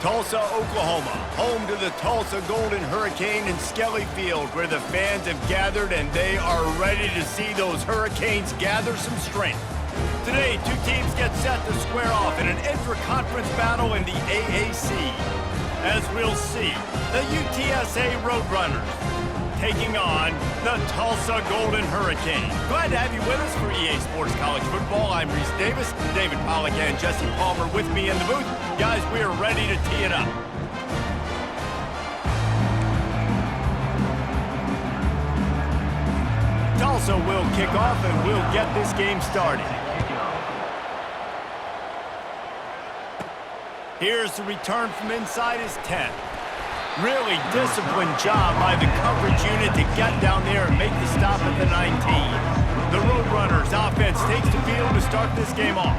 Tulsa, Oklahoma, home to the Tulsa Golden Hurricane in Skelly Field, where the fans have gathered and they are ready to see those Hurricanes gather some strength. Today, two teams get set to square off in an intra-conference battle in the AAC. As we'll see, the UTSA Roadrunners taking on the Tulsa Golden Hurricane. Glad to have you with us for EA Sports College Football. I'm Reese Davis, David Pollack and Jesse Palmer with me in the booth. Guys, we are ready to tee it up. Tulsa will kick off and we'll get this game started. Here's the return from inside his 10. Really disciplined job by the coverage unit to get down there and make the stop at the 19. The Roadrunners offense takes the field to start this game off.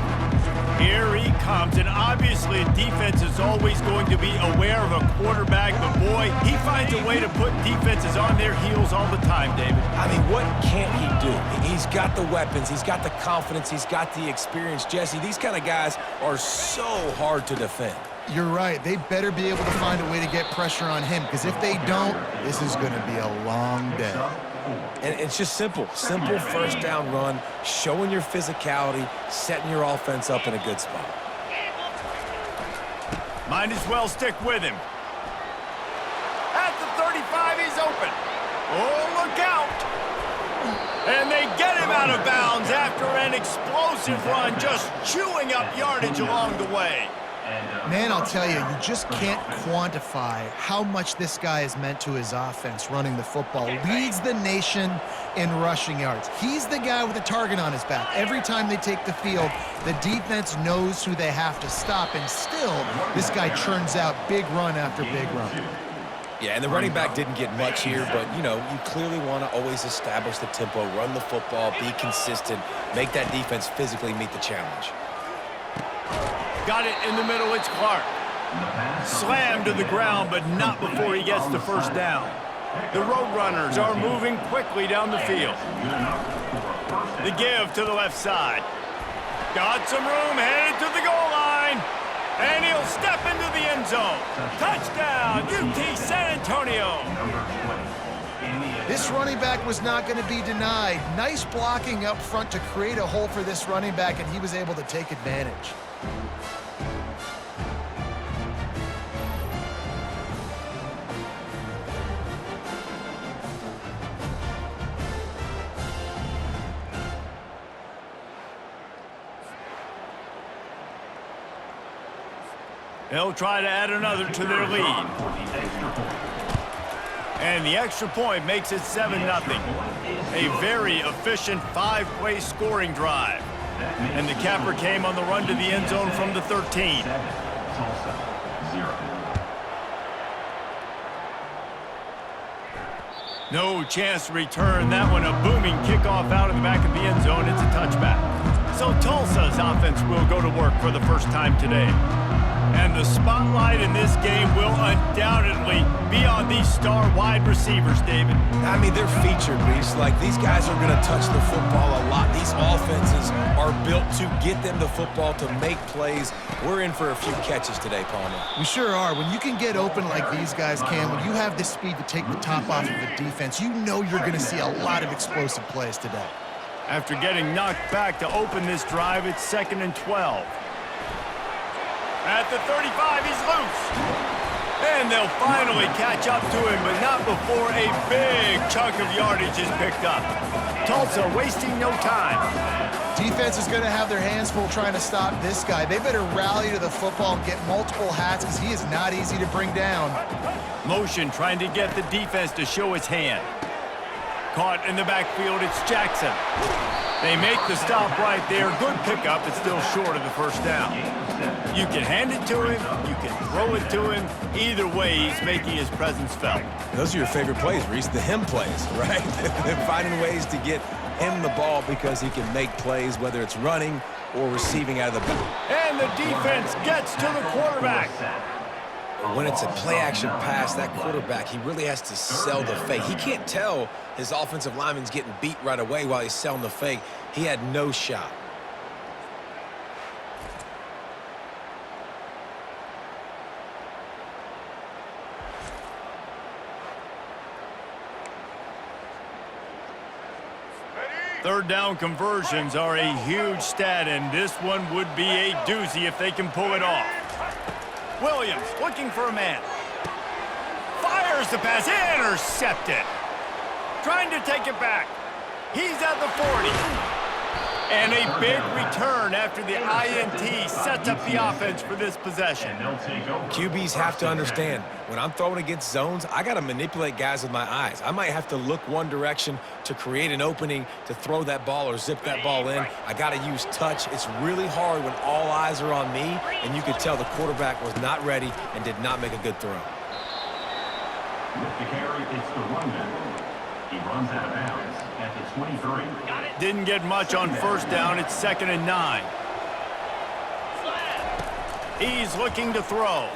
Here he comes, and obviously defense is always going to be aware of a quarterback, but boy, he finds a way to put defenses on their heels all the time, David. I mean, what can't he do? He's got the weapons, he's got the confidence, he's got the experience. Jesse, these kind of guys are so hard to defend. You're right. They better be able to find a way to get pressure on him, because if they don't, this is going to be a long day. And it's just simple first down run, showing your physicality, setting your offense up in a good spot. Might as well stick with him. At the 35, he's open. Oh, look out! And they get him out of bounds after an explosive run, just chewing up yardage along the way. Man, I'll tell you, you just can't quantify how much this guy has meant to his offense running the football. Leads the nation in rushing yards. He's the guy with the target on his back. Every time they take the field, the defense knows who they have to stop, and still, this guy churns out big run after big run. Yeah, and the running back didn't get much here, but, you know, you clearly want to always establish the tempo, run the football, be consistent, make that defense physically meet the challenge. Got it in the middle, it's Clark. Slammed to the ground, but not before he gets the first down. The Roadrunners are moving quickly down the field. The give to the left side. Got some room, headed to the goal line. And he'll step into the end zone. Touchdown, UT San Antonio. This running back was not going to be denied. Nice blocking up front to create a hole for this running back, and he was able to take advantage. They'll try to add another to their lead. And the extra point makes it 7-0. A very efficient 5-play scoring drive. And the capper came on the run to the end zone from the 13. No chance to return that one. A booming kickoff out of the back of the end zone. It's a touchback. So Tulsa's offense will go to work for the first time today. And the spotlight in this game will undoubtedly be on these star wide receivers, David. I mean, they're featured, Reese. Like, these guys are going to touch the football a lot. These offenses are built to get them the football, to make plays. We're in for a few catches today, Palmer. We sure are. When you can get open like these guys can, when you have the speed to take the top off of the defense, you know you're going to see a lot of explosive plays today. After getting knocked back to open this drive, it's 2nd and 12. At the 35, he's loose. And they'll finally catch up to him, but not before a big chunk of yardage is picked up. Tulsa wasting no time. Defense is going to have their hands full trying to stop this guy. They better rally to the football and get multiple hats, because he is not easy to bring down. Motion trying to get the defense to show his hand. Caught in the backfield, it's Jackson. They make the stop right there. Good pickup, but still short of the first down. You can hand it to him, you can throw it to him. Either way, he's making his presence felt. Those are your favorite plays, Reese, the him plays, right? They're finding ways to get him the ball because he can make plays, whether it's running or receiving out of the back. And the defense gets to the quarterback. When it's a play-action pass, that quarterback, he really has to sell the fake. He can't tell his offensive lineman's getting beat right away while he's selling the fake. He had no shot. Third down conversions are a huge stat, and this one would be a doozy if they can pull it off. Williams looking for a man. Fires the pass, intercepted. Trying to take it back. He's at the 40. And a big return after the INT sets up the offense for this possession. QBs have to understand, when I'm throwing against zones, I got to manipulate guys with my eyes. I might have to look one direction to create an opening to throw that ball or zip that ball in. I got to use touch. It's really hard when all eyes are on me, and you could tell the quarterback was not ready and did not make a good throw. With the carry, it's the running. He runs out of bounds at the 23. Didn't get much on first down. It's 2nd and 9. He's looking to throw.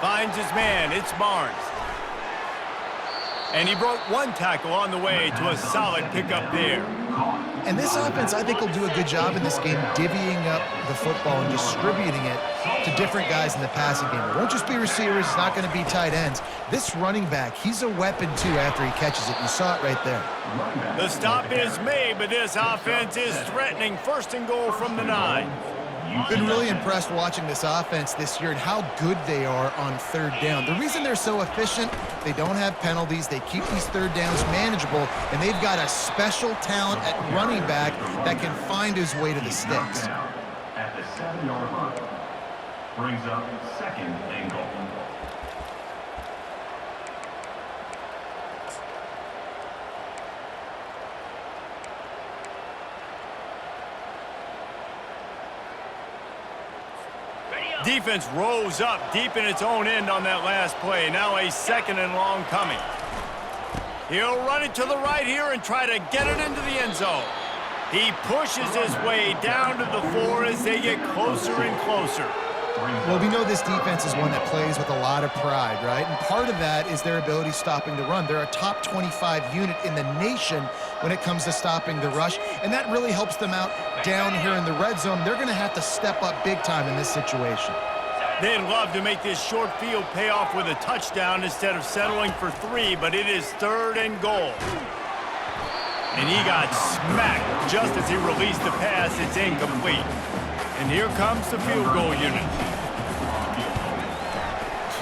Finds his man. It's Barnes. And he broke one tackle on the way to a solid pickup there. And this offense, I think, will do a good job in this game divvying up the football and distributing it to different guys in the passing game. It won't just be receivers. It's not going to be tight ends. This running back, he's a weapon, too, after he catches it. You saw it right there. The stop is made, but this offense is threatening. 1st and goal from the 9. Been really impressed watching this offense this year and how good they are on 3rd down. The reason they're so efficient, they don't have penalties. They keep these 3rd downs manageable, and they've got a special talent at running back that can find his way to the sticks. At the 7-yard line. Brings up 2nd and goal. Defense rose up deep in its own end on that last play. Now a 2nd and long coming. He'll run it to the right here and try to get it into the end zone. He pushes his way down to the 4 as they get closer and closer. Well, we know this defense is one that plays with a lot of pride, right? And part of that is their ability stopping the run. They're a top 25 unit in the nation when it comes to stopping the rush, and that really helps them out down here in the red zone. They're going to have to step up big time in this situation. They'd love to make this short field pay off with a touchdown instead of settling for 3, but it is 3rd and goal. And he got smacked just as he released the pass. It's incomplete. And here comes the field goal unit.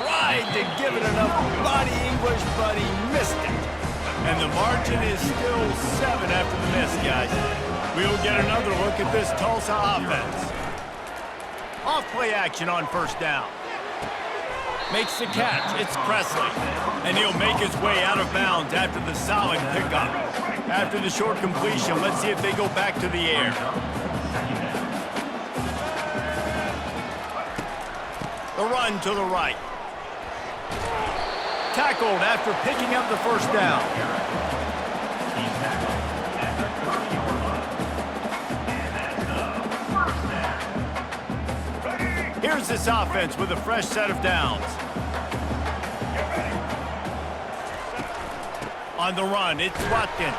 Tried to give it enough body English, but he missed it. And the margin is still 7 after the miss, guys. We'll get another look at this Tulsa offense. Off play action on 1st down. Makes the catch. It's Presley. And he'll make his way out of bounds after the solid pickup. After the short completion, let's see if they go back to the air. The run to the right. Tackled after picking up the 1st down. Here's this offense with a fresh set of downs. On the run, it's Watkins.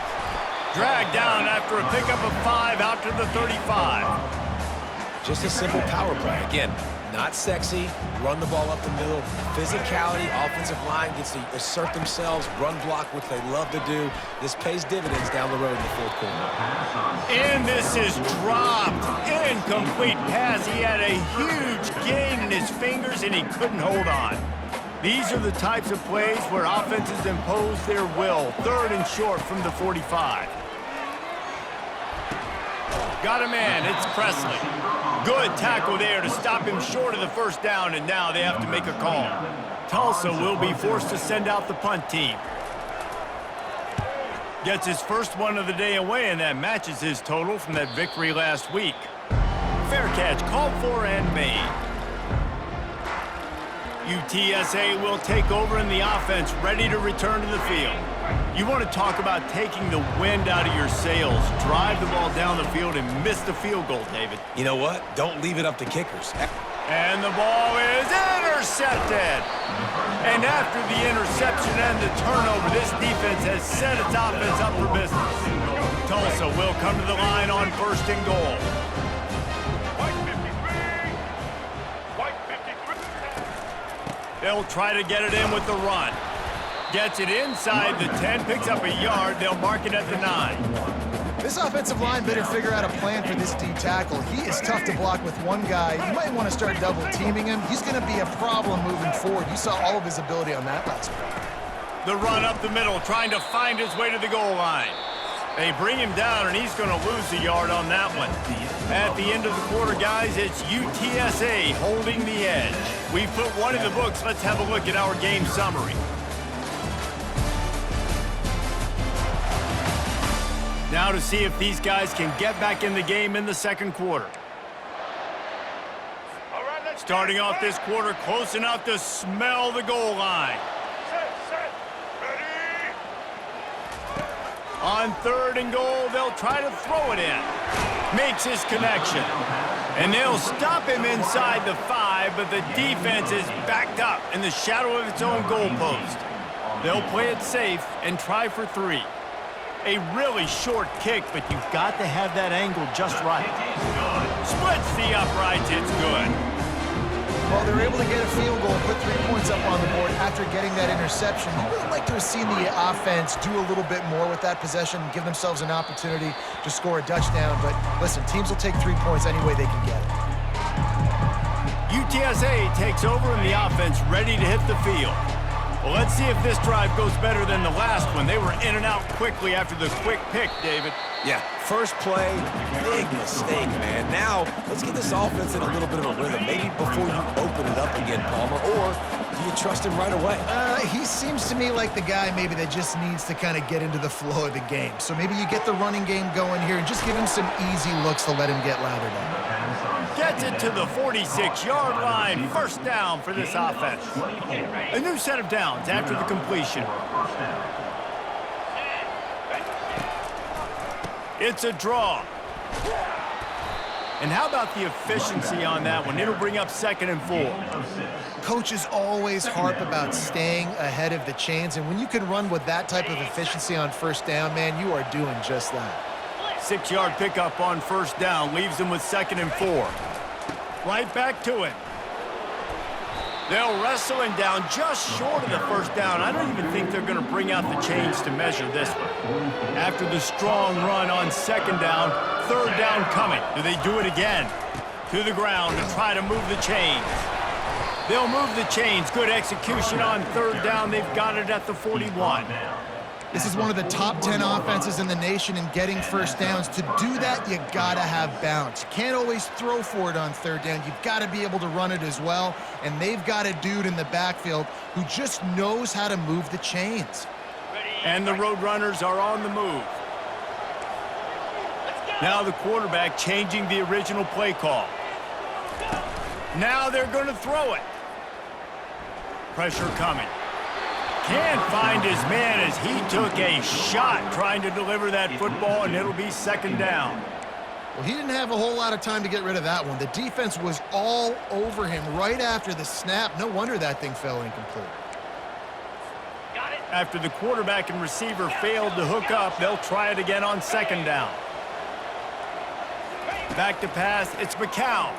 Dragged down after a pickup of 5 out to the 35. Just a simple power play. Again, not sexy, run the ball up the middle, physicality, offensive line gets to assert themselves, run block, which they love to do. This pays dividends down the road in the 4th quarter. And this is dropped. Incomplete pass. He had a huge gain in his fingers, and he couldn't hold on. These are the types of plays where offenses impose their will. 3rd and short from the 45. Got a man. It's Presley. Good tackle there to stop him short of the 1st down, and now they have to make a call. Tulsa will be forced to send out the punt team. Gets his first one of the day away, and that matches his total from that victory last week. Fair catch called for and made. UTSA will take over in the offense, ready to return to the field. You want to talk about taking the wind out of your sails. Drive the ball down the field and miss the field goal, David. You know what? Don't leave it up to kickers. And the ball is intercepted. And after the interception and the turnover, this defense has set its offense up for business. Tulsa will come to the line on 1st and goal. They'll try to get it in with the run. Gets it inside the 10, picks up a yard. They'll mark it at the 9. This offensive line better figure out a plan for this D tackle. He is tough to block with one guy. You might want to start double teaming him. He's going to be a problem moving forward. You saw all of his ability on that last play. The run up the middle, trying to find his way to the goal line. They bring him down, and he's going to lose a yard on that one. At the end of the quarter, guys, it's UTSA holding the edge. We've put one in the books. Let's have a look at our game summary. Now to see if these guys can get back in the game in the second quarter. Starting off this quarter, close enough to smell the goal line. On 3rd and goal, they'll try to throw it in. Makes his connection. And they'll stop him inside the 5, but the defense is backed up in the shadow of its own goalpost. They'll play it safe and try for 3. A really short kick, but you've got to have that angle just right. Splits the uprights, it's good. Well, they're able to get a field goal, put 3 points up on the board after getting that interception. You would like to have seen the offense do a little bit more with that possession, give themselves an opportunity to score a touchdown. But listen, teams will take 3 points any way they can get it. UTSA takes over in the offense, ready to hit the field. Well, let's see if this drive goes better than the last one. They were in and out quickly after the quick pick, David. Yeah, first play, big mistake, man. Now, let's get this offense in a little bit of a rhythm. Maybe before you open it up again, Palmer, or do you trust him right away? He seems to me like the guy maybe that just needs to kind of get into the flow of the game. So maybe you get the running game going here and just give him some easy looks to let him get lathered up. Gets it to the 46-yard line. First down for this offense. A new set of downs after the completion. It's a draw. And how about the efficiency on that one? It'll bring up 2nd and 4. Coaches always harp about staying ahead of the chains, and when you can run with that type of efficiency on first down, man, you are doing just that. 6-yard pickup on first down leaves them with 2nd and 4. Right back to it. They'll wrestle him down just short of the first down. I don't even think they're going to bring out the chains to measure this one. After the strong run on 2nd down, 3rd down coming. Do they do it again? To the ground to try to move the chains. They'll move the chains. Good execution on 3rd down. They've got it at the 41. This is one of the top 10 offenses in the nation in getting first downs. To do that, you gotta have balance. You can't always throw for it on 3rd down. You've got to be able to run it as well. And they've got a dude in the backfield who just knows how to move the chains. And the Roadrunners are on the move. Now the quarterback changing the original play call. Now they're going to throw it. Pressure coming. Can't find his man as he took a shot trying to deliver that football, and it'll be 2nd down. Well, he didn't have a whole lot of time to get rid of that one. The defense was all over him right after the snap. No wonder that thing fell incomplete. After the quarterback and receiver failed to hook up, they'll try it again on 2nd down. Back to pass, it's McCown.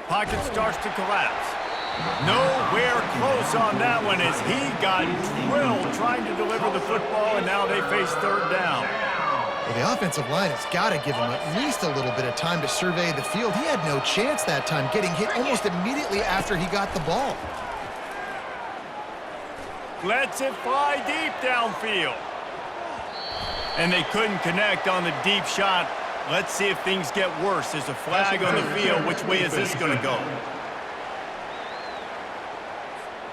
Pocket starts to collapse. Nowhere close on that one as he got drilled trying to deliver the football, and now they face 3rd down. Well, the offensive line has got to give him at least a little bit of time to survey the field. He had no chance that time, getting hit almost immediately after he got the ball. Lets it fly deep downfield. And they couldn't connect on the deep shot. Let's see if things get worse. There's a flag on the field. Which way is this going to go?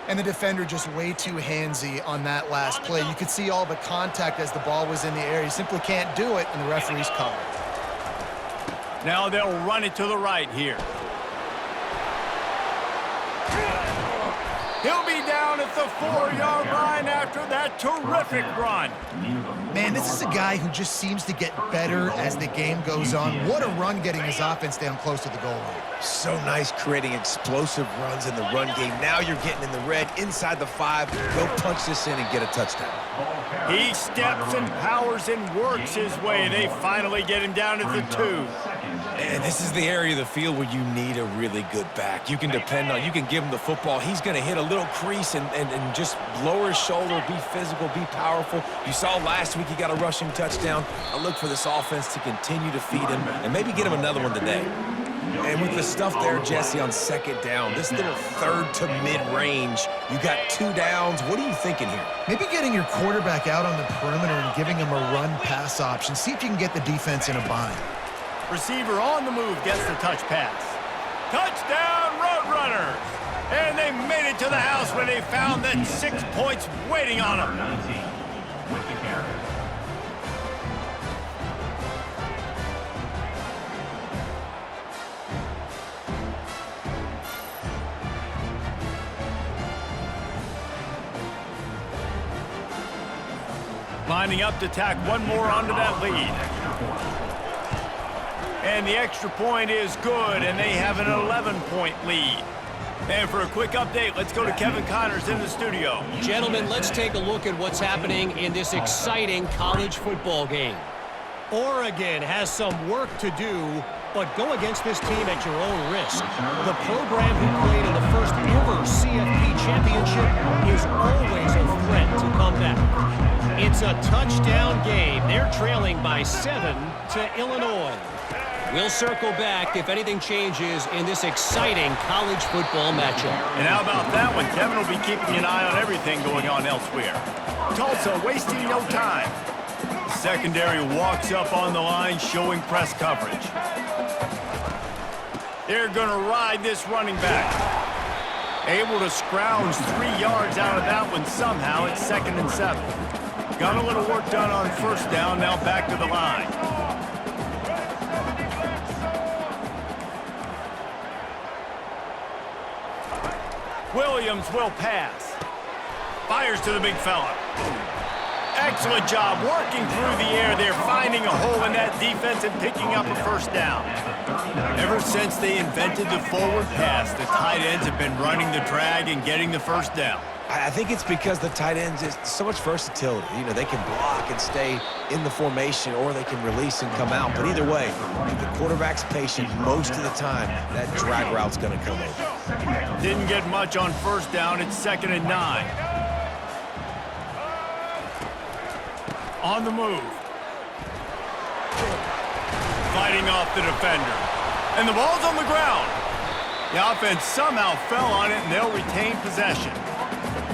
And the defender just way too handsy on that last play. You could see all the contact as the ball was in the air. He simply can't do it, and the referee's called. Now they'll run it to the right here. He'll be down at the 4-yard line after that terrific run. Man, this is a guy who just seems to get better as the game goes on. What a run getting his offense down close to the goal line. So nice creating explosive runs in the run game. Now you're getting in the red, inside the 5. Go punch this in and get a touchdown. He steps and powers and works his way. They finally get him down at the 2. And this is the area of the field where you need a really good back. You can depend on, you can give him the football. He's going to hit a little crease and just lower his shoulder, be physical, be powerful. You saw last week he got a rushing touchdown. I look for this offense to continue to feed him and maybe get him another one today. And with the stuff there, Jesse, on second down, this little third to mid-range, you got 2 downs. What are you thinking here? Maybe getting your quarterback out on the perimeter and giving him a run-pass option. See if you can get the defense in a bind. Receiver on the move gets the touch pass. Touchdown, Roadrunners! And they made it to the house where they found that 6 points waiting on them. 19 with the carry. Lining up to tack one more onto that lead. And the extra point is good, and they have an 11-point lead. And for a quick update, let's go to Kevin Connors in the studio. Gentlemen, let's take a look at what's happening in this exciting college football game. Oregon has some work to do, but go against this team at your own risk. The program who played in the first ever CFP championship is always a threat to come back. It's a touchdown game. They're trailing by 7 to Illinois. We'll circle back if anything changes in this exciting college football matchup. And how about that one? Kevin will be keeping an eye on everything going on elsewhere. Tulsa wasting no time. The secondary walks up on the line, showing press coverage. They're going to ride this running back. Able to scrounge 3 yards out of that one somehow. It's 2nd and 7. Got a little work done on first down, now back to the line. Williams will pass. Fires to the big fella. Excellent job working through the air. They're finding a hole in that defense and picking up a first down. Ever since they invented the forward pass, the tight ends have been running the drag and getting the first down. I think it's because the tight ends is so much versatility. You know, they can block and stay in the formation, or they can release and come out. But either way, if the quarterback's patient most of the time, that drag route's going to come over. Didn't get much on first down. It's 2nd and 9. On the move. Fighting off the defender. And the ball's on the ground. The offense somehow fell on it, and they'll retain possession.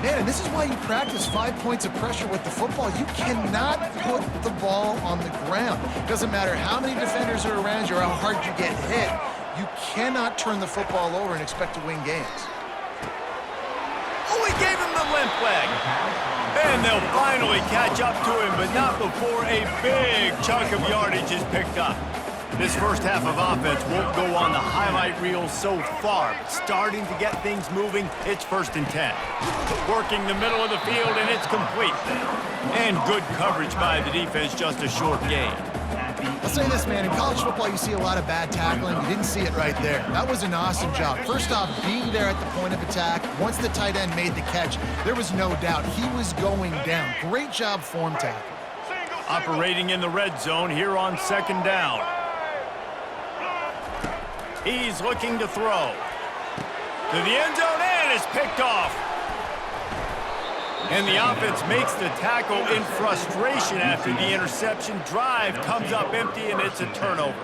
Man, and this is why you practice 5 points of pressure with the football. You cannot put the ball on the ground. Doesn't matter how many defenders are around you or how hard you get hit. You cannot turn the football over and expect to win games. Oh, he gave him the limp leg. And they'll finally catch up to him, but not before a big chunk of yardage is picked up. This first half of offense won't go on the highlight reel so far, but starting to get things moving, it's 1st and 10. Working the middle of the field, and it's complete. And good coverage by the defense, just a short gain. I'll say this, man, in college football you see a lot of bad tackling. You didn't see it right there. That was an awesome job. First off, being there at the point of attack. Once the tight end made the catch, there was no doubt he was going down. Great job form tackle. Operating in the red zone here on 2nd down. He's looking to throw. To the end zone, and it's picked off. And the offense makes the tackle in frustration after the interception. Drive comes up empty, and it's a turnover.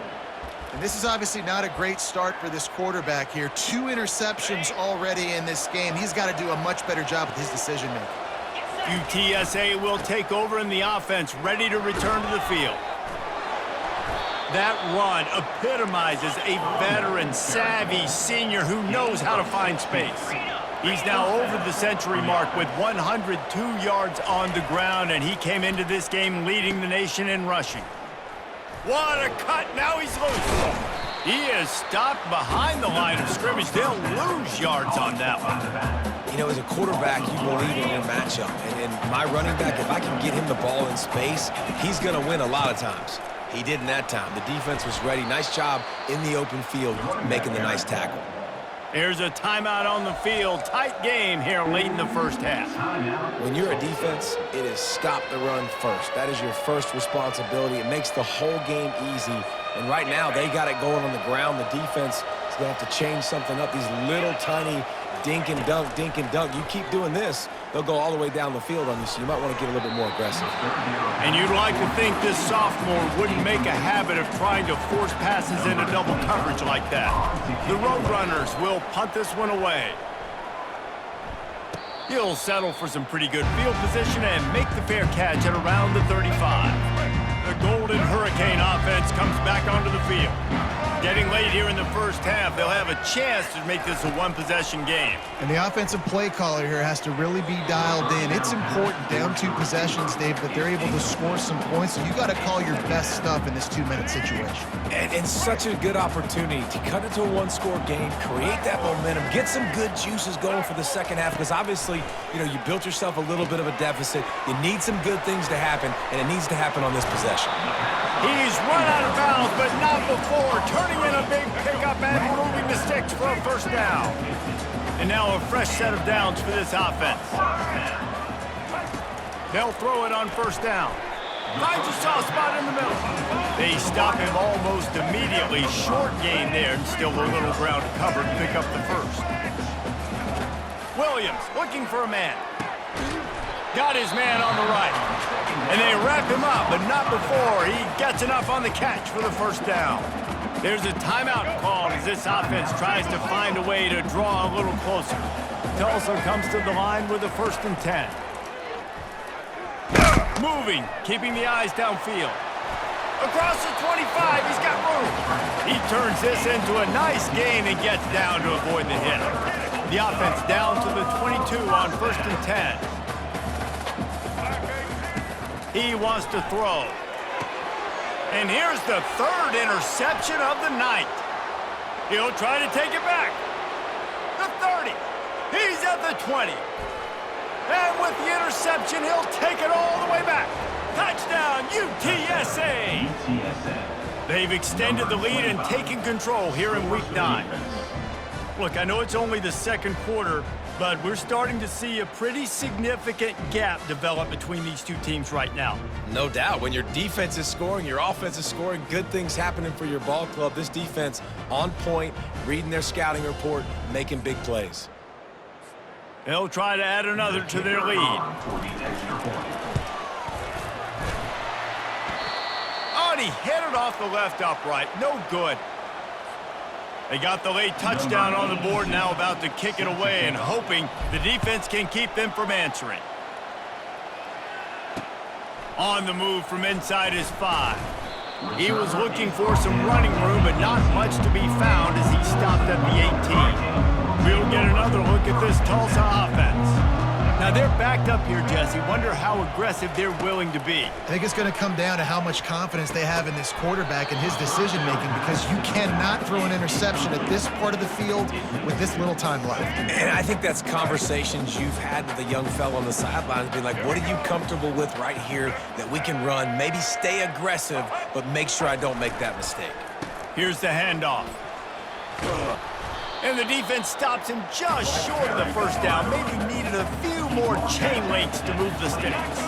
And this is obviously not a great start for this quarterback here. 2 interceptions already in this game. He's got to do a much better job with his decision-making. UTSA will take over in the offense, ready to return to the field. That run epitomizes a veteran, savvy senior who knows how to find space. He's now over the century mark with 102 yards on the ground, and he came into this game leading the nation in rushing. What a cut! Now he's loose. He is stopped behind the line of scrimmage. They'll lose yards on that one. You know, as a quarterback, you believe in your matchup. And in my running back, if I can get him the ball in space, he's going to win a lot of times. He did in that time. The defense was ready. Nice job in the open field making the nice tackle. There's a timeout on the field. Tight game here late in the first half. When you're a defense, it is stop the run first. That is your first responsibility. It makes the whole game easy, And right now, they got it going on the ground. The defense is going to have to change something up. These little tiny dink and dunk, dink and dunk. You keep doing this, they'll go all the way down the field on you, so you might want to get a little bit more aggressive. And you'd like to think this sophomore wouldn't make a habit of trying to force passes into double coverage like that. The Roadrunners will punt this one away. He'll settle for some pretty good field position and make the fair catch at around the 35. The Golden Hurricane offense comes back onto the field. Getting late here in the first half, they'll have a chance to make this a one-possession game. And the offensive play caller here has to really be dialed in. It's important down 2 possessions, Dave, that they're able to score some points. So you got to call your best stuff in this 2-minute situation. And such a good opportunity to cut it to a one-score game, create that momentum, get some good juices going for the second half, because obviously, you know, you built yourself a little bit of a deficit. You need some good things to happen, and it needs to happen on this possession. He's run out of bounds, but not before, turning in a big pickup and moving the sticks for a first down. And now a fresh set of downs for this offense. They'll throw it on first down. Finds a soft spot in the middle. They stop him almost immediately. Short gain there, and still a little ground to cover to pick up the first. Williams looking for a man. Got his man on the right. And they wrap him up, but not before he gets enough on the catch for the first down. There's a timeout called as this offense tries to find a way to draw a little closer. Tulsa comes to the line with a 1st and 10. Moving, keeping the eyes downfield. Across the 25, he's got room. He turns this into a nice gain and gets down to avoid the hit. The offense down to the 22 on 1st and 10. He wants to throw. And here's the 3rd interception of the night. He'll try to take it back. The 30. He's at the 20. And with the interception, he'll take it all the way back. Touchdown, UTSA. They've extended the lead and taken control here in Week 9. Look, I know it's only the second quarter, but we're starting to see a pretty significant gap develop between these two teams right now. No doubt. When your defense is scoring, your offense is scoring, good things happening for your ball club. This defense on point, reading their scouting report, making big plays. They'll try to add another to their lead. Oh, and he hit it off the left upright. No good. They got the late touchdown on the board, now about to kick it away and hoping the defense can keep them from answering. On the move from inside his 5. He was looking for some running room, but not much to be found as he stopped at the 18. We'll get another look at this Tulsa offense. Now they're backed up here, Jesse. Wonder how aggressive they're willing to be. I think it's going to come down to how much confidence they have in this quarterback and his decision-making, because you cannot throw an interception at this part of the field with this little time left. And I think that's conversations you've had with a young fellow on the sidelines, being like, what are you comfortable with right here that we can run? Maybe stay aggressive, but make sure I don't make that mistake. Here's the handoff. And the defense stops him just short of the first down. Maybe needed a few more chain links to move the sticks.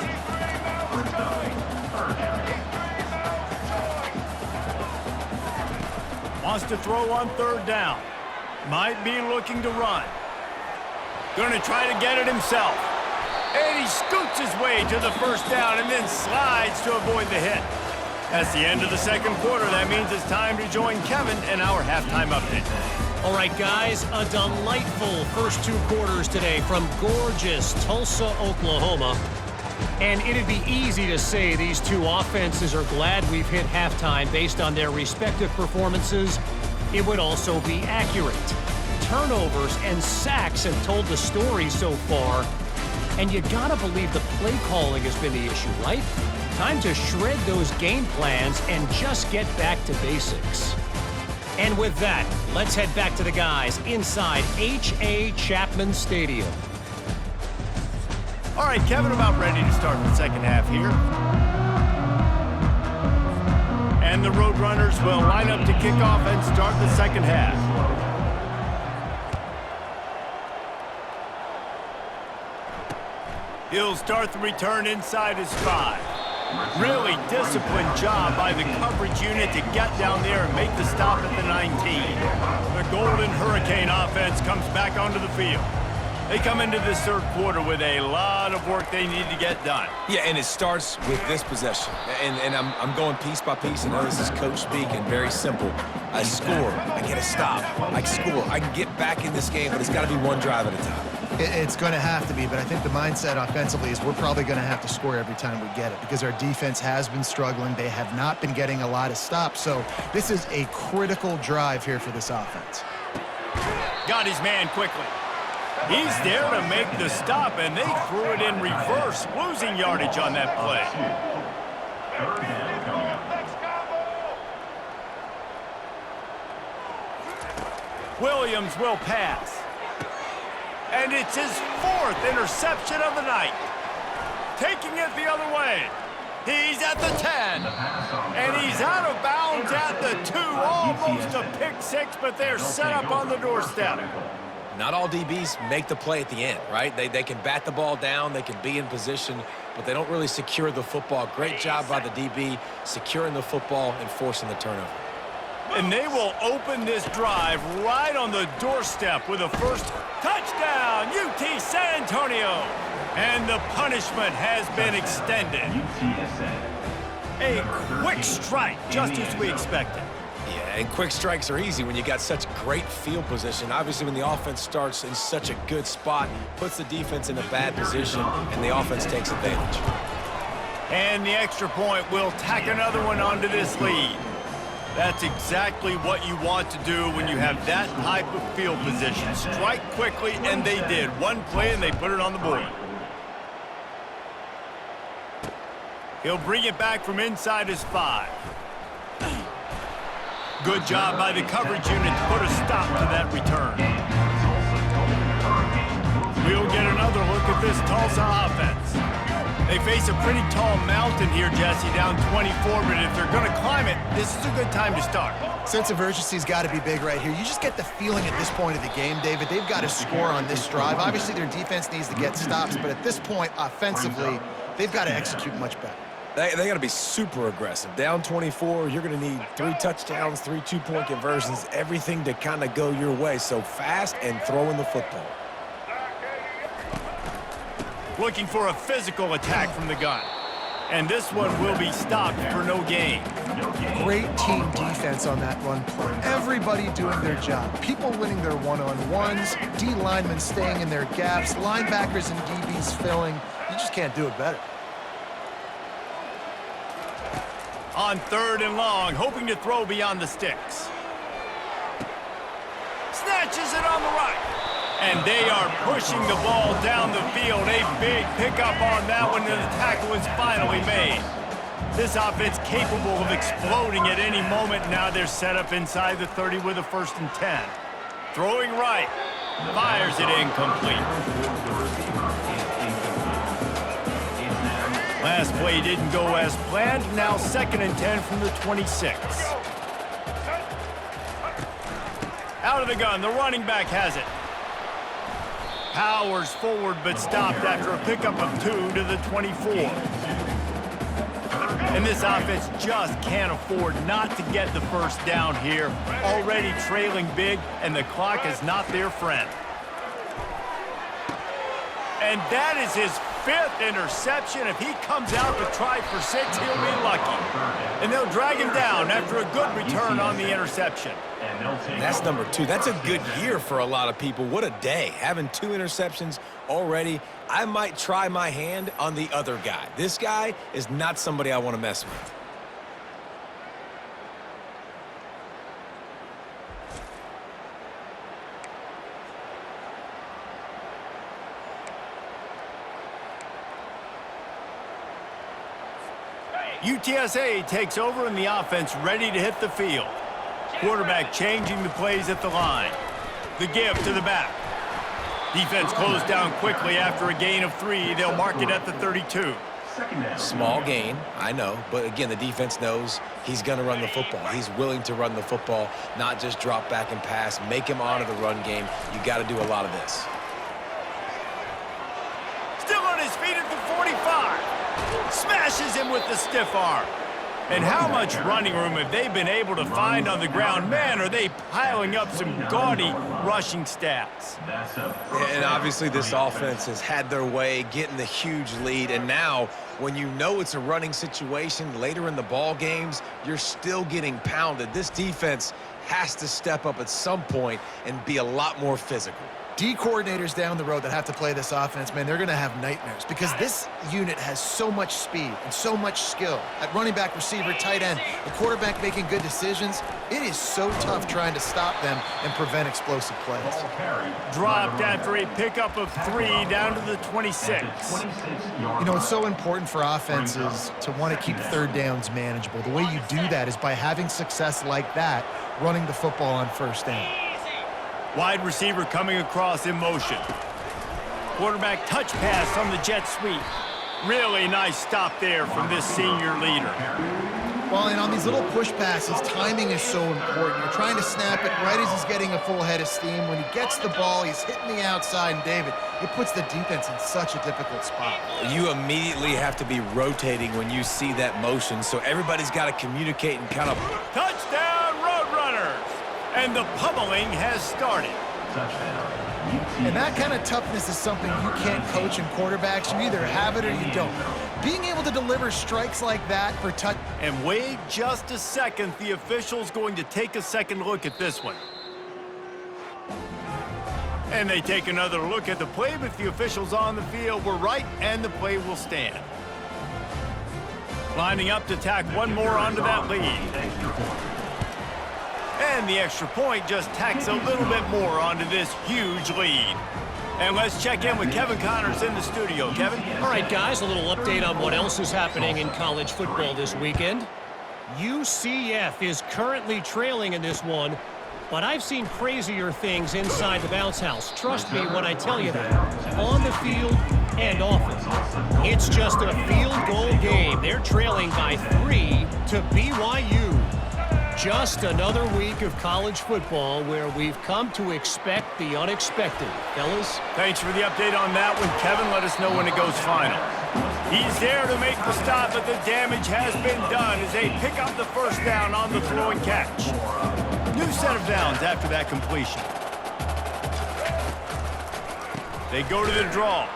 Wants to throw on 3rd down. Might be looking to run. Gonna try to get it himself. And he scoots his way to the first down and then slides to avoid the hit. That's the end of the second quarter. That means it's time to join Kevin in our halftime update. All right, guys, a delightful first 2 quarters today from gorgeous Tulsa, Oklahoma. And it'd be easy to say these two offenses are glad we've hit halftime based on their respective performances. It would also be accurate. Turnovers and sacks have told the story so far. And you gotta believe the play calling has been the issue, right? Time to shred those game plans and just get back to basics. And with that, let's head back to the guys inside H.A. Chapman Stadium. All right, Kevin, about ready to start the second half here. And the Roadrunners will line up to kick off and start the second half. He'll start the return inside his 5. Really disciplined job by the coverage unit to get down there and make the stop at the 19. The Golden Hurricane offense comes back onto the field. They come into this third quarter with a lot of work they need to get done. Yeah, and it starts with this possession. And I'm going piece by piece. I know this is coach speaking, very simple. I score, I get a stop, I score. I can get back in this game, but it's got to be one drive at a time. It's going to have to be, but I think the mindset offensively is we're probably going to have to score every time we get it because our defense has been struggling. They have not been getting a lot of stops, so this is a critical drive here for this offense. Got his man quickly. He's there to make the stop, and they threw it in reverse, losing yardage on that play. Williams will pass. And it's his fourth interception of the night. Taking it the other way. He's at the 10. And he's out of bounds at the 2. Almost a pick six, but they're set up on the doorstep. Not all DBs make the play at the end, right? They can bat the ball down, they can be in position, but they don't really secure the football. Great job by the DB securing the football and forcing the turnover. And they will open this drive right on the doorstep with a first touchdown, UT San Antonio. And the punishment has been extended. A quick strike, just as we expected. Yeah, and quick strikes are easy when you got such great field position. Obviously, when the offense starts in such a good spot, puts the defense in a bad position, and the offense takes advantage. And the extra point will tack another one onto this lead. That's exactly what you want to do when you have that type of field position. Strike quickly, and they did. One play, and they put it on the board. He'll bring it back from inside his 5. Good job by the coverage unit to put a stop to that return. We'll get another look at this Tulsa offense. They face a pretty tall mountain here, Jesse, down 24, but if they're going to climb it, this is a good time to start. Sense of urgency's got to be big right here. You just get the feeling at this point of the game, David, they've got to score on this drive. Obviously, their defense needs to get stops, but at this point, offensively, they've got to execute much better. They got to be super aggressive. Down 24, you're going to need 3 touchdowns, 3 two-point conversions, everything to kind of go your way. So fast and throwing the football. Looking for a physical attack from the gun. And this one will be stopped for no gain. Great team defense on that run play. Everybody doing their job. People winning their one-on-ones, D linemen staying in their gaps, linebackers and DBs filling. You just can't do it better. On 3rd and long, hoping to throw beyond the sticks. Snatches it on the right. And they are pushing the ball down the field. A big pickup on that one, and the tackle is finally made. This offense capable of exploding at any moment. Now they're set up inside the 30 with a 1st and 10. Throwing right. Fires it incomplete. Last play didn't go as planned. Now 2nd and 10 from the 26. Out of the gun, the running back has it. Powers forward, but stopped after a pickup of 2 to the 24. And this offense just can't afford not to get the first down here. Already trailing big, and the clock is not their friend. And that is his 5th interception. If he comes out to try for 6, he'll be lucky. And they'll drag him down after a good return on the interception. That's number 2. That's a good year for a lot of people. What a day. Having 2 interceptions already. I might try my hand on the other guy. This guy is not somebody I want to mess with. UTSA takes over and the offense ready to hit the field. Quarterback changing the plays at the line. The give to the back. Defense closed down quickly after a gain of 3. They'll mark it at the 32. Small gain, I know, but again, the defense knows he's going to run the football. He's willing to run the football, not just drop back and pass, make him honor the run game. You got to do a lot of this. Still on his feet at the 45. Smash smashes him with the stiff arm. And how much running room have they been able to find on the ground? Man, are they piling up some gaudy rushing stats. And obviously this offense has had their way, getting the huge lead. And now, when you know it's a running situation later in the ball games, you're still getting pounded. This defense has to step up at some point and be a lot more physical. D coordinators down the road that have to play this offense, man, they're going to have nightmares because this unit has so much speed and so much skill at running back, receiver, tight end, the quarterback making good decisions. It is so tough trying to stop them and prevent explosive plays. Dropped after a pickup of 3 down to the 26. You know, it's so important for offenses to want to keep third downs manageable. The way you do that is by having success like that, running the football on first down. Wide receiver coming across in motion. Quarterback touch pass on the jet sweep. Really nice stop there from this senior leader. Well, and on these little push passes, timing is so important. You're trying to snap it right as he's getting a full head of steam. When he gets the ball, he's hitting the outside, and David, it puts the defense in such a difficult spot. You immediately have to be rotating when you see that motion, so everybody's got to communicate and kind of... Touchdown, Roadrunners! And the pummeling has started. And that kind of toughness is something you can't coach in quarterbacks. You either have it or you don't. Being able to deliver strikes like that for touch... And wait just a second. The official's going to take a second look at this one. And they take another look at the play, but the officials on the field were right, and the play will stand. Lining up to tack one more onto that lead. And the extra point just tacks a little bit more onto this huge lead. And let's check in with Kevin Connors in the studio. Kevin? All right, guys, a little update on what else is happening in college football this weekend. UCF is currently trailing in this one, but I've seen crazier things inside the bounce house. Trust me when I tell you that. On the field and off it. It's just a field goal game. They're trailing by 3 to BYU. Just another week of college football where we've come to expect the unexpected. Fellas? Thanks for the update on that one, Kevin. Let us know when it goes final. He's there to make the stop, but the damage has been done as they pick up the first down on the throw and catch. New set of downs after that completion. They go to the draw.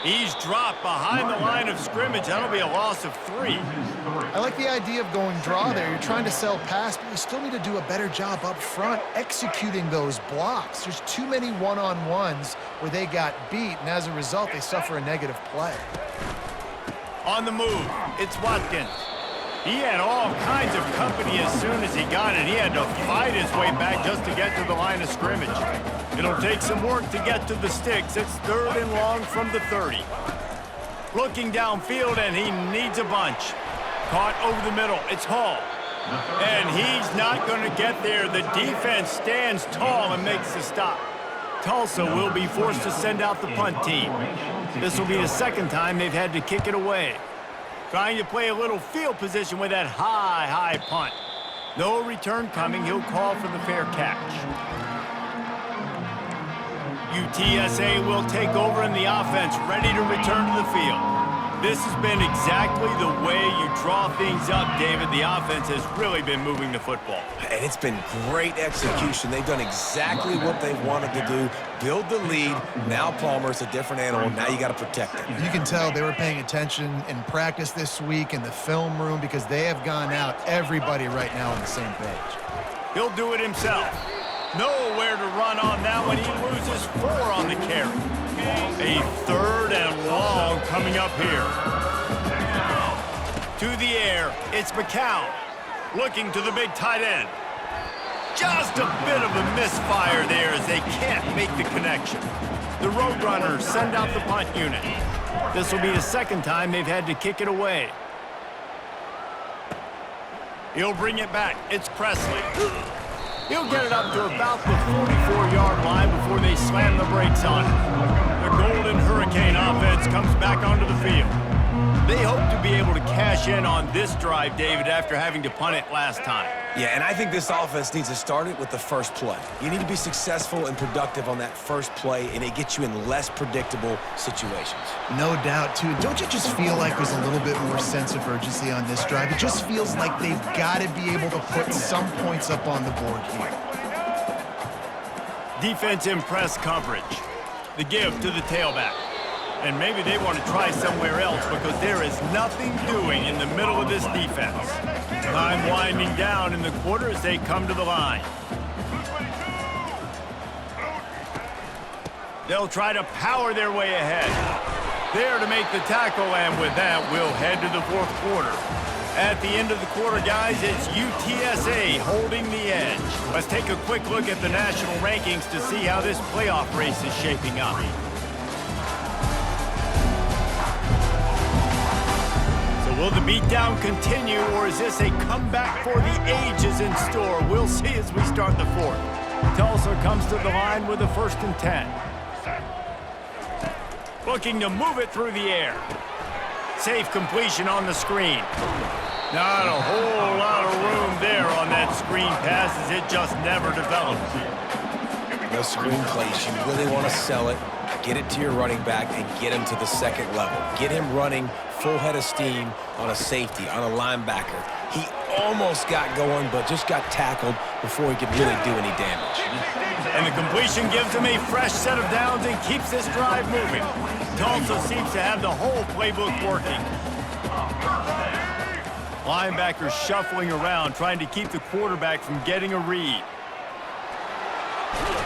He's dropped behind the line of scrimmage. That'll be a loss of 3. I like the idea of going draw there. You're trying to sell pass, but you still need to do a better job up front executing those blocks. There's too many one-on-ones where they got beat, and as a result, they suffer a negative play. On the move, it's Watkins. He had all kinds of company as soon as he got it. He had to fight his way back just to get to the line of scrimmage. It'll take some work to get to the sticks. It's 3rd and long from the 30. Looking downfield, and he needs a bunch. Caught over the middle. It's Hall. And he's not going to get there. The defense stands tall and makes the stop. Tulsa will be forced to send out the punt team. This will be the second time they've had to kick it away. Trying to play a little field position with that high punt. No return coming. He'll call for the fair catch. UTSA will take over in the offense, ready to return to the field. This has been exactly the way you draw things up, David. The offense has really been moving the football. And it's been great execution. They've done exactly what they've wanted to do. Build the lead. Now Palmer's a different animal. Now you got to protect him. You can tell they were paying attention in practice this week in the film room because they have gone out, everybody right now on the same page. He'll do it himself. Nowhere to run on that one. He loses 4 on the carry. A 3rd and long coming up here. To the air, it's McCown. Looking to the big tight end. Just a bit of a misfire there as they can't make the connection. The Roadrunners send out the punt unit. This will be the second time they've had to kick it away. He'll bring it back. It's Presley. He'll get it up to about the 44-yard line before they slam the brakes on it. The Golden Hurricane offense comes back onto the field. They hope to be able to cash cash in on this drive, David, after having to punt it last time. Yeah, and I think this offense needs to start it with the first play. You need to be successful and productive on that first play, and it gets you in less predictable situations. No doubt, too. Don't you just feel like there's a little bit more sense of urgency on this drive? It just feels like they've got to be able to put some points up on the board here. Defense in press coverage. The give to the tailback. And maybe they want to try somewhere else because there is nothing doing in the middle of this defense. Time winding down in the quarter as they come to the line. They'll try to power their way ahead. There to make the tackle, and with that, we'll head to the fourth quarter. At the end of the quarter, guys, it's UTSA holding the edge. Let's take a quick look at the national rankings to see how this playoff race is shaping up. Will the beatdown continue, or is this a comeback for the ages in store? We'll see as we start the fourth. Tulsa comes to the line with a 1st and 10. Looking to move it through the air. Safe completion on the screen. Not a whole lot of room there on that screen pass as it just never developed. No screen plays. You really want to sell it, get it to your running back, and get him to the second level. Get him running full head of steam on a safety, on a linebacker. He almost got going, but just got tackled before he could really do any damage. And the completion gives him a fresh set of downs and keeps this drive moving. Tulsa seems to have the whole playbook working. Linebackers shuffling around, trying to keep the quarterback from getting a read.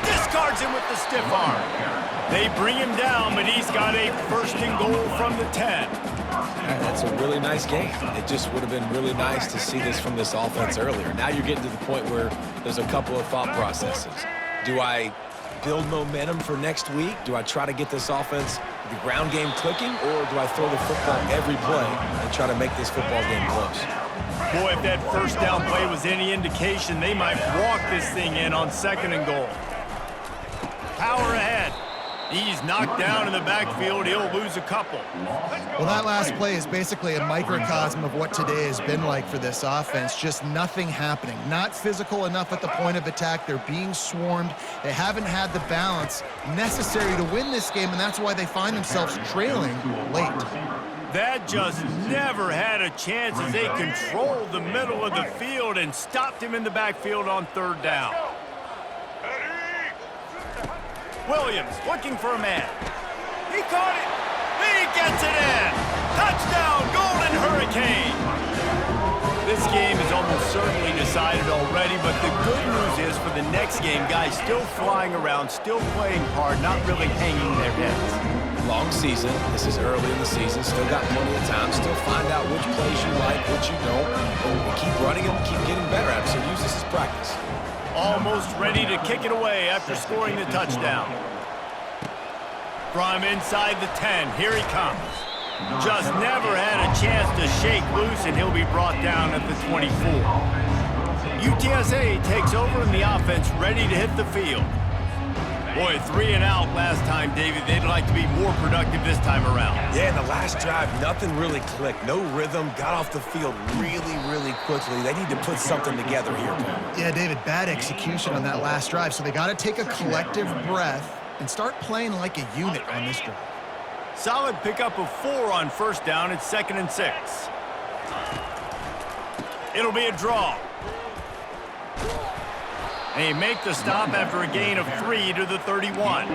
Discards him with the stiff arm. They bring him down, but he's got a 1st and goal from the 10. That's a really nice game. It just would have been really nice to see this from this offense earlier. Now you're getting to the point where there's a couple of thought processes. Do I build momentum for next week? Do I try to get this offense, the ground game clicking, or do I throw the football every play and try to make this football game close? Boy, if that 1st down play was any indication, they might walk this thing in on 2nd and goal. Power ahead. He's knocked down in the backfield. He'll lose a couple. Well, that last play is basically a microcosm of what today has been like for this offense. Just nothing happening. Not physical enough at the point of attack. They're being swarmed. They haven't had the balance necessary to win this game, and that's why they find themselves trailing late. That just never had a chance as they controlled the middle of the field and stopped him in the backfield on 3rd down. Williams looking for a man. He caught it. He gets it in. Touchdown, Golden Hurricane. This game is almost certainly decided already, but the good news is for the next game, guys still flying around, still playing hard, not really hanging their heads. Long season. This is early in the season. Still got plenty of time. Still find out which plays you like, which you don't. And keep running them, keep getting better at it. So use this as practice. Almost ready to kick it away after scoring the touchdown. From inside the 10, here he comes. Just never had a chance to shake loose, and he'll be brought down at the 24. UTSA takes over in the offense, ready to hit the field. Boy, 3 and out last time, David. They'd like to be more productive this time around. Yeah, in the last drive, nothing really clicked. No rhythm, got off the field really, really quickly. They need to put something together here. Yeah, David, bad execution on that last drive, so they got to take a collective breath and start playing like a unit on this drive. Solid pickup of 4 on 1st down. It's 2nd and 6. It'll be a draw. They make the stop after a gain of 3 to the 31.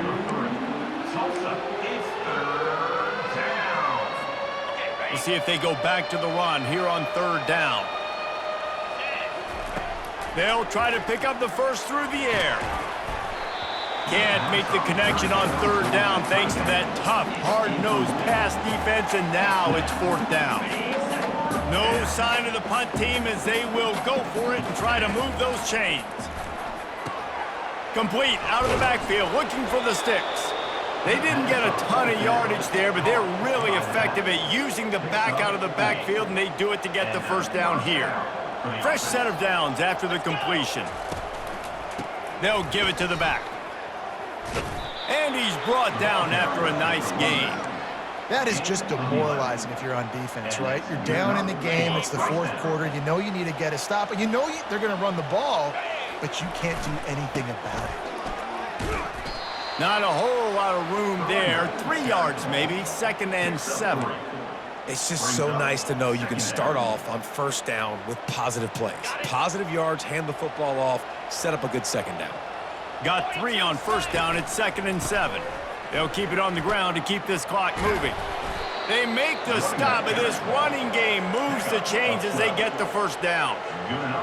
We'll see if they go back to the run here on 3rd down. They'll try to pick up the 1st through the air. Can't make the connection on 3rd down thanks to that tough, hard-nosed pass defense, and now it's 4th down. No sign of the punt team as they will go for it and try to move those chains. Complete out of the backfield, looking for the sticks. They didn't get a ton of yardage there, but they're really effective at using the back out of the backfield, and they do it to get the 1st down here. Fresh set of downs after the completion. They'll give it to the back. And he's brought down after a nice gain. That is just demoralizing if you're on defense, right? You're down in the game. It's the fourth quarter. You know you need to get a stop, and you know they're going to run the ball, but you can't do anything about it. Not a whole lot of room there. 3 yards maybe, 2nd and 7. It's just so nice to know you can start off on first down with positive plays. Positive yards, hand the football off, set up a good second down. Got 3 on first down. It's 2nd and 7. They'll keep it on the ground to keep this clock moving. They make the stop, and this running game moves the chains as they get the first down.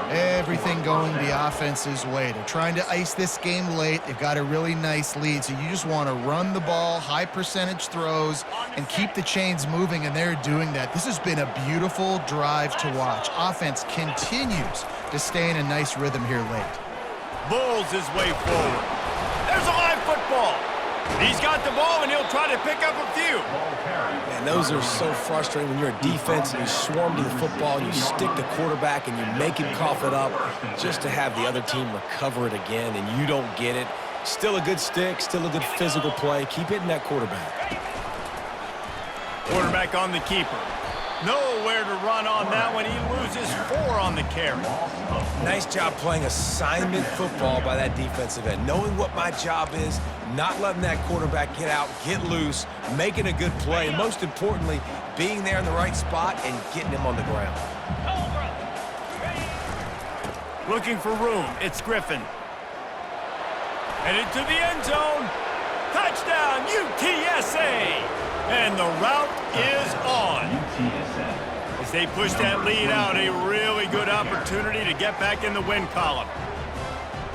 Everything going the offense's way. They're trying to ice this game late. They've got a really nice lead, so you just want to run the ball, high percentage throws, and keep the chains moving, and they're doing that. This has been a beautiful drive to watch. Offense continues to stay in a nice rhythm here late. Bulls his way forward. There's a live football. He's got the ball, and he'll try to pick up a few. Man, those are so frustrating when you're a defense and you swarm to the football and you stick the quarterback and you make him cough it up just to have the other team recover it again and you don't get it. Still a good stick, still a good physical play. Keep hitting that quarterback. Quarterback on the keeper. Nowhere to run on that one. He loses 4 on the carry. Nice job playing assignment football by that defensive end. Knowing what my job is, not letting that quarterback get out, get loose, making a good play, and most importantly, being there in the right spot and getting him on the ground. Looking for room. It's Griffin. Headed to the end zone. Touchdown, UTSA! And the route is on. As they push that lead out, a really good opportunity to get back in the win column.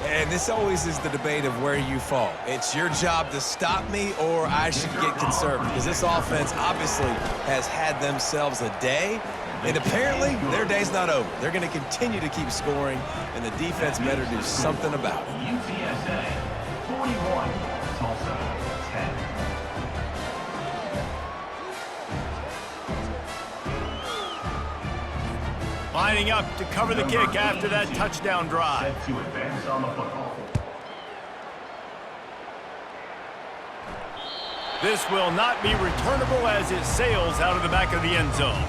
And this always is the debate of where you fall. It's your job to stop me or I should get conservative, because this offense obviously has had themselves a day, and apparently their day's not over. They're going to continue to keep scoring, and the defense better do something about it. UTSA 41, Tulsa 10. Lining up to cover the kick after that touchdown drive. Set to advance on the football. This will not be returnable as it sails out of the back of the end zone.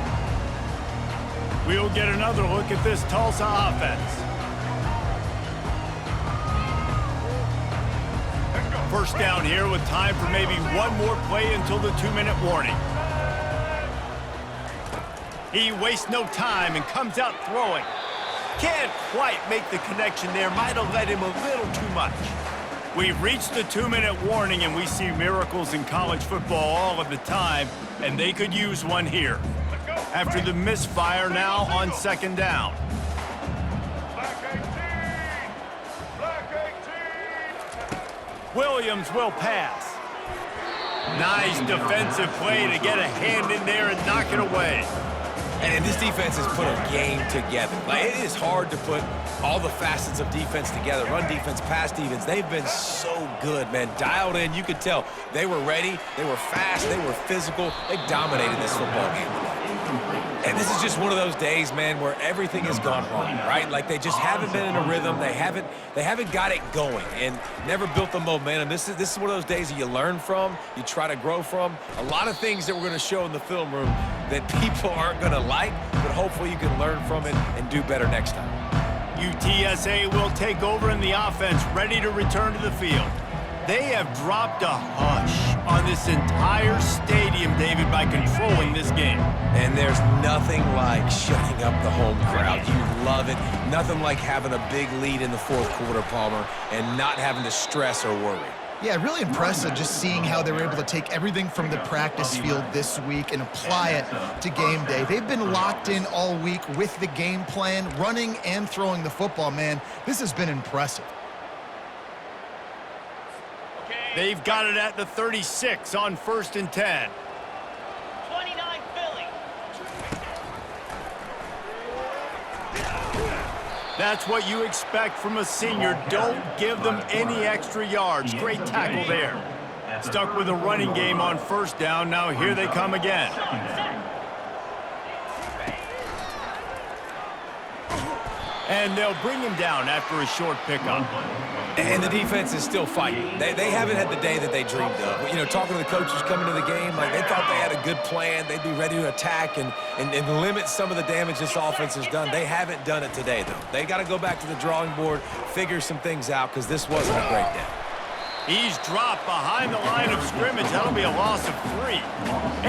We'll get another look at this Tulsa offense. First down here with time for maybe one more play until the 2-minute warning. He wastes no time and comes out throwing. Can't quite make the connection there. Might have led him a little too much. We've reached the 2-minute warning, and we see miracles in college football all of the time, and they could use one here. After the misfire, now on second down. Williams will pass. Nice defensive play to get a hand in there and knock it away. And this defense has put a game together. Like, it is hard to put all the facets of defense together. Run defense, pass defense. They've been so good, man. Dialed in. You could tell they were ready. They were fast. They were physical. They dominated this football game today. And this is just one of those days, man, where everything has gone wrong, right? Like, they just haven't been in a rhythm. They haven't got it going and never built the momentum. This is one of those days that you learn from, you try to grow from. A lot of things that we're going to show in the film room that people aren't going to like, but hopefully you can learn from it and do better next time. UTSA will take over in the offense, ready to return to the field. They have dropped a hush on this entire stadium, David, by controlling this game. And there's nothing like shutting up the home crowd. You love it. Nothing like having a big lead in the fourth quarter, Palmer, and not having to stress or worry. Yeah, really impressive just seeing how they were able to take everything from the practice field this week and apply it to game day. They've been locked in all week with the game plan, running and throwing the football, man. This has been impressive. They've got it at the 36 on 1st and 10. 29 Philly. That's what you expect from a senior. Don't give them any extra yards. Great tackle there. Stuck with a running game on first down. Now here they come again. And they'll bring him down after a short pickup. And the defense is still fighting. They haven't had the day that they dreamed of. You know, talking to the coaches coming to the game, like they thought they had a good plan. They'd be ready to attack and limit some of the damage this offense has done. They haven't done it today, though. They got to go back to the drawing board, figure some things out, because this wasn't a great day. He's dropped behind the line of scrimmage. That'll be a loss of 3.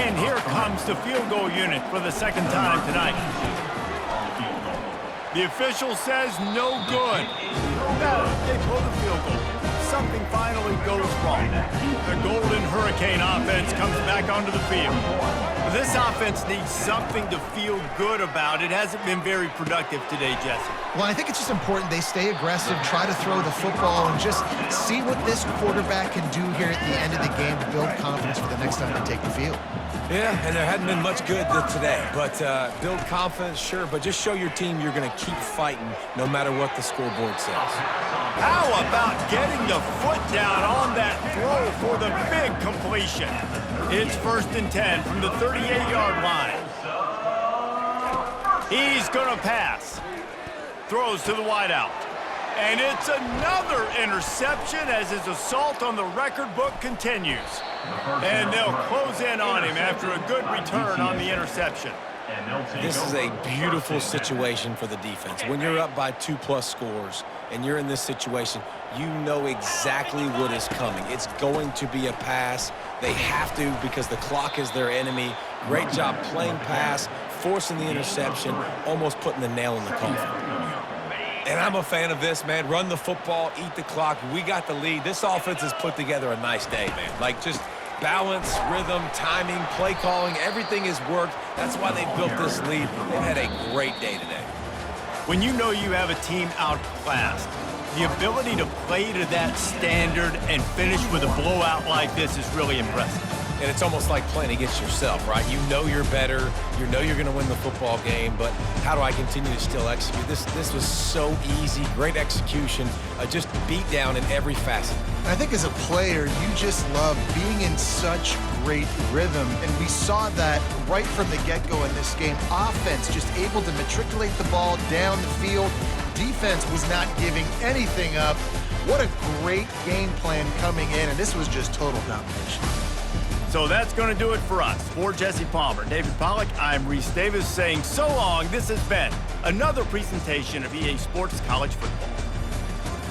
And here comes the field goal unit for the second time tonight. The official says no good. No, they pull the field goal. Something finally goes wrong. The Golden Hurricane offense comes back onto the field. This offense needs something to feel good about. It hasn't been very productive today, Jesse. Well, I think it's just important they stay aggressive, try to throw the football, and just see what this quarterback can do here at the end of the game to build confidence for the next time they take the field. Yeah, and there hadn't been much good today. But build confidence, sure, but just show your team you're going to keep fighting no matter what the scoreboard says. How about getting the foot down on that throw for the big completion? It's 1st and 10 from the 38-yard line. He's going to pass. Throws to the wideout. And it's another interception as his assault on the record book continues. And they'll close in on him after a good return on the interception. This is a beautiful situation for the defense. When you're up by 2+ scores and you're in this situation, you know exactly what is coming. It's going to be a pass. They have to because the clock is their enemy. Great job playing pass, forcing the interception, almost putting the nail in the coffin. And I'm a fan of this, man. Run the football, eat the clock. We got the lead. This offense has put together a nice day, man. Like just balance, rhythm, timing, play calling, everything has worked. That's why they built this lead. They've had a great day today. When you know you have a team outclassed, the ability to play to that standard and finish with a blowout like this is really impressive. And it's almost like playing against yourself, right? You know you're better. You know you're going to win the football game, but how do I continue to still execute? This was so easy, great execution, just beat down in every facet. I think as a player, you just love being in such great rhythm, and we saw that right from the get-go in this game. Offense just able to matriculate the ball down the field. Defense was not giving anything up. What a great game plan coming in, and this was just total domination. So that's going to do it for us. For Jesse Palmer, David Pollack, I'm Reese Davis saying so long. This has been another presentation of EA Sports College Football.